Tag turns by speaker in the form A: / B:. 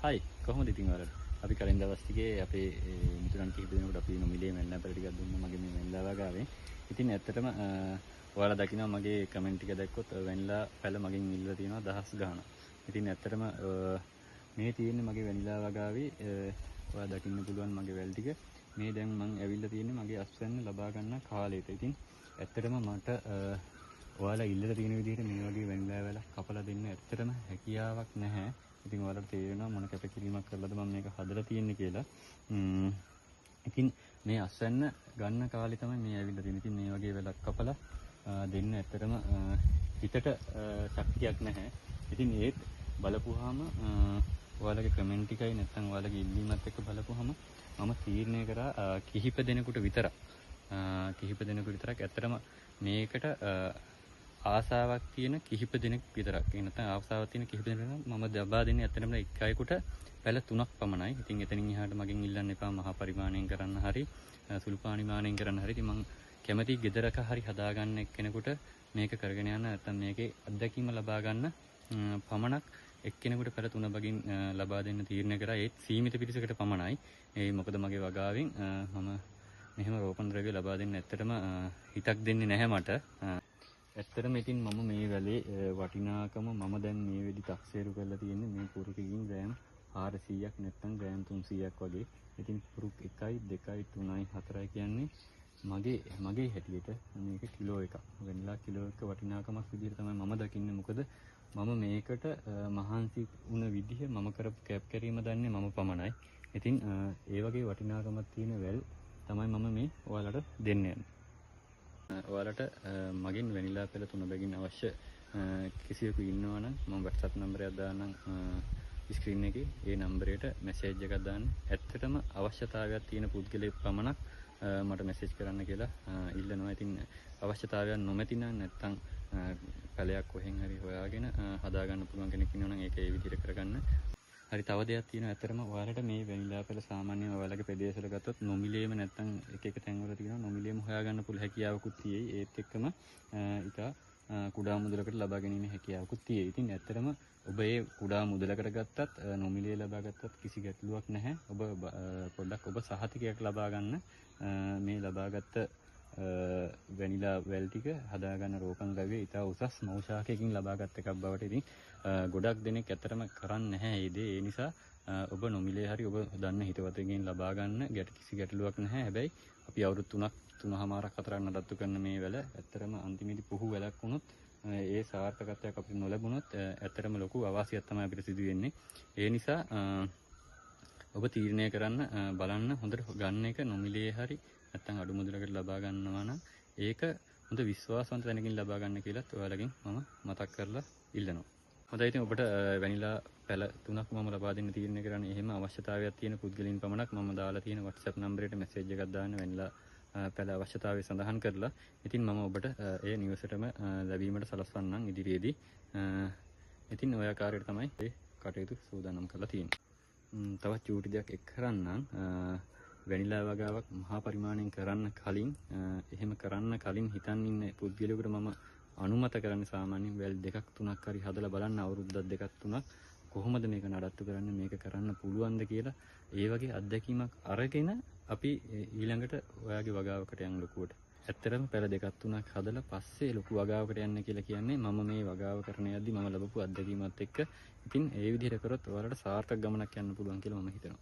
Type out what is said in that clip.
A: හයි කොහොමද ඉතින් ඔයාලට? අපි කලින් දවස් ටිකේ අපේ මිතුරන් කිහිප දෙනෙකුට අපි නොමිලේ මෙල්ලා පැල ටිකක් දුන්නා මගේ මේ මෙල්ලා වගාවෙන්. ඉතින් ඇත්තටම ඔයාලා දකිනවා මගේ කමෙන්ට් ටික දැක්කොත් වෙනිලා පැල මගෙන් ඉල්ලලා තියෙනවා දහස් ගාණක්. ඉතින් ඇත්තටම මේ තියෙන්නේ මගේ වෙනිලා වගාවේ ඔයාලා දකින්න පුළුවන් මගේ වැල් ටික. මේ දැන් මම ඇවිල්ලා තියෙන්නේ මගේ අස්වැන්න ලබා ගන්න කාලෙට. ඉතින් ඇත්තටම මට ඔයාලා ඉල්ලලා තියෙන විදිහට මේ වගේ වෙනිලා වැල කපලා දෙන්න ඇත්තටම හැකියාවක් නැහැ. ඉතින් ඔයාලට තේරෙනවා මොන කැපකිරීමක් කරලාද මම මේක හදලා තියෙන්නේ කියලා. ඉතින් මේ අස්වැන්න ගන්න කාලේ තමයි මේ ඇවිල්ලා තියෙන්නේ. ඉතින් මේ වගේ වෙලක් කපලා දෙන්න ඇත්තටම හිතට ශක්තියක් නැහැ. ඉතින් ඒත් බලපුවාම ඔයාලගේ කමෙන්ට් එකයි නැත්නම් ඔයාලගේ ඉල්ලීමත් එක්ක බලපුවාම මම තීරණය කරා කිහිප දෙනෙකුට විතරක් ඇත්තටම මේකට ආසාවක් තියෙන කිහිප දෙනෙක් විතරක්. ඒ නැත්නම් ආසාවක් තියෙන කිහිප දෙනෙක් මම දබා දෙන්නේ ඇත්තටම එකයෙකුට පැල 3ක් පමණයි. ඉතින් එතනින් එහාට මගෙන් ඉල්ලන්න එපා මහා පරිමාණයෙන් කරන්න හරි සුළු පරිමාණයෙන් කරන්න හරි. ඉතින් මම කැමති ගෙදරක හරි හදාගන්න එක්කෙනෙකුට මේක කරගෙන යන්න නැත්නම් මේකේ අත්දැකීම ලබා ගන්න පමණක් එක්කෙනෙකුට පැල 3 බගින් ලබා දෙන්න තීරණය කරා. ඒත් සීමිත පිරිසකට පමණයි. ඒ මොකද මගේ වගාවෙන් මම මෙහෙම රෝපණ ද්‍රව්‍ය ලබා දෙන්න ඇත්තටම හිතක් දෙන්නේ නැහැ මට. ඇත්තටම ඉතින් මම මේ වැලේ වටිනාකම මම දැන් මේ වෙලි තක්සේරු කරලා තියෙන්නේ මේ පුරුකකින් ග්‍රෑම් 400ක් නැත්නම් ග්‍රෑම් 300ක් වගේ. ඉතින් පුරුක් 1යි 2යි 3යි 4යි කියන්නේ මගේ හැටියට මේක කිලෝ එකක්. වෙනලා කිලෝ එක වටිනාකමක් විදිහට තමයි මම දකින්නේ. මොකද මම මේකට මහන්සි වුණ විදිහ මම කරපු කැප් කිරීම දන්නේ මම පමණයි. ඉතින් ඒ වගේ වටිනාකමක් තියෙන වැල් තමයි මම මේ ඔයාලට දෙන්නේ. ඔයාලට මගෙන් වෙනිලා පැල 3 බැගින් අවශ්‍ය කිසියෙකු ඉන්නවා නම් මම WhatsApp නම්බරයක් දාන්නම් ස්ක්‍රීන් එකේ. ඒ නම්බරයට මැසේජ් එකක් දාන්න. ඇත්තටම අවශ්‍යතාවයක් තියෙන පුද්ගලයෙක් පමණක් මට මැසේජ් කරන්න කියලා ඉල්ලනවා. ඉතින් අවශ්‍යතාවයක් නොමැති නම් නැත්තම් පැලයක් කොහෙන් හරි හොයාගෙන හදාගන්න පුළුවන් කෙනෙක් ඉන්නවා නම් ඒක ඒ විදිහට කරගන්න. හරි තව දෙයක් තියෙනවා. ඇත්තටම ඔයාලට මේ වෙනිලා පැල සාමාන්‍යයෙන් ඔයාලගේ ප්‍රදේශවල ගත්තොත් නොමිලේම නැත්තම් එක තැන්වල තියෙනවා නොමිලේම හොයාගන්න පුළුවන් හැකියාවකුත් තියෙයි. ඒත් එක්කම ඉතා කුඩා මුදලකට ලබා ගැනීමේ හැකියාවකුත් තියෙයි. ඉතින් ඇත්තටම ඔබ ඒ කුඩා මුදලකට ගත්තත් නොමිලේ ලබා ගත්තත් කිසි ගැටලුවක් නැහැ. ඔබ පොඩ්ඩක් ඔබ සහතිකයක් ලබා ගන්න මේ ලබාගත් වෙනිලා වැල් ටික හදාගන්න රෝපණ ද්‍රව්‍ය ඉතා උසස් මෞෂාකයකින් ලබාගත් එකක් බවට ඉතින් ගොඩක් දෙනෙක් ඇත්තටම කරන්නේ නැහැ ඒ දේ. ඒ නිසා ඔබ නොමිලේ හරි ඔබ දන්න හිතවතෙකින් ලබා ගන්න කිසි ගැටලුවක් නැහැ. හැබැයි අපි අවුරුදු 3මාරක් 4ක් නඩත්තු කරන මේ වැල ඇත්තටම අන්තිමේදී පුහු වැලක් වුණොත් ඒ සාර්ථකත්වයක් අපිට නොලැබුණොත් ඇත්තටම ලොකු අවාසියක් තමයි අපිට සිදු වෙන්නේ. ඒ නිසා ඔබ තීරණය කරන්න බලන්න හොඳට ගන්න එක නොමිලේ හරි නැත්නම් අඩු මුදලකට ලබා ගන්නවා නම් ඒක හොඳ විශ්වාසවන්ත තැනකින් ලබා ගන්න කියලාත් ඔයාලගෙන් මම මතක් කරලා ඉල්ලනවා. හොඳයි ඉතින් ඔබට වෙනිලා පැල 3ක් මම ලබා දෙන්න තීරණය කරන්නේ. එහෙම අවශ්‍යතාවයක් තියෙන පුද්ගලයන් පමණක් මම දාලා තියෙන WhatsApp නම්බරයට මැසේජ් එකක් දාන්න වෙනිලා පැල අවශ්‍යතාවය සඳහන් කරලා. ඉතින් මම ඔබට ඒ නිවසටම ලැබීමට සලස්වන්නම් ඉදිරියේදී. ඉතින් ඔය ආකාරයට තමයි මේ කටයුතු සූදානම් කරලා තියෙන්නේ. තවත් චූටි දෙයක් එක් කරන්නම්. වෙනිලා වගාවක් මහා පරිමාණයෙන් කරන්න කලින් එහෙම කරන්න කලින් හිතන් ඉන්න පුද්ගලයෙකුට මම අනුමත කරන්නේ සාමාන්‍යයෙන් වැල් 2ක් 3ක් හරි හදලා බලන්න අවුරුද්දක් 2ක් 3ක් කොහොමද මේක නඩත්තු කරන්න මේක කරන්න පුළුවන්ද කියලා ඒ වගේ අත්දැකීමක් අරගෙන අපි ඊළඟට ඔයාගේ වගාවකට යන්න ලොකුවට. ඇත්තටම පැල 2ක් 3ක් හදලා පස්සේ ලොකු වගාවකට යන්න කියලා කියන්නේ මම මේ වගාව කරන යද්දි මම ලැබපු අත්දැකීමත් එක්ක. ඉතින් ඒ විදිහට කරොත් ඔයාලට සාර්ථක ගමනක් යන්න පුළුවන් කියලා මම හිතනවා.